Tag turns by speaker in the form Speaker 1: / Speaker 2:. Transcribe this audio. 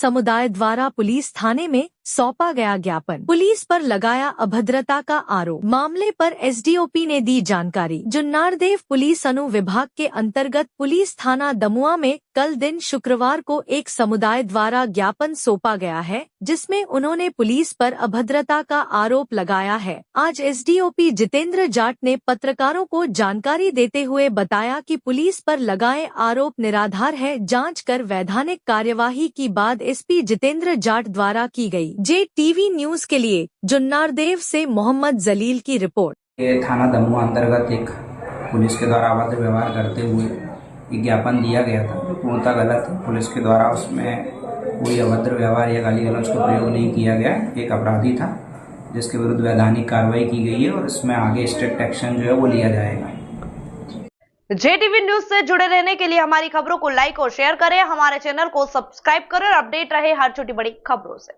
Speaker 1: समुदाय द्वारा पुलिस थाने में सौंपा गया ज्ञापन। पुलिस पर लगाया अभद्रता का आरोप। मामले पर एसडीओपी ने दी जानकारी। जुन्नारदेव पुलिस अनुविभाग के अंतर्गत पुलिस थाना दमुआ में कल दिन शुक्रवार को एक समुदाय द्वारा ज्ञापन सौंपा गया है, जिसमें उन्होंने पुलिस पर अभद्रता का आरोप लगाया है। आज एसडीओपी जितेंद्र जाट ने पत्रकारों को जानकारी देते हुए बताया कि पुलिस पर लगाए आरोप निराधार है। जांच कर वैधानिक कार्यवाही की बाद एसपी जितेंद्र जाट द्वारा की गई। JTV न्यूज के लिए जुन्नारदेव से मोहम्मद जलील की रिपोर्ट।
Speaker 2: ये थाना दमुआ अंतर्गत एक पुलिस के द्वारा अभद्र व्यवहार करते हुए एक ज्ञापन दिया गया था, जो पूर्णतः गलत है। पुलिस के द्वारा उसमें कोई अभद्र व्यवहार या गाली गलौज का प्रयोग नहीं किया गया। एक अपराधी था जिसके विरुद्ध वैधानिक कार्रवाई की गई है और इसमें आगे स्ट्रिक्ट एक्शन जो है वो लिया जाएगा।
Speaker 3: JTV न्यूज से जुड़े रहने के लिए हमारी खबरों को लाइक और शेयर करें, हमारे चैनल को सब्सक्राइब करें और अपडेट रहे हर छोटी बड़ी खबरों से।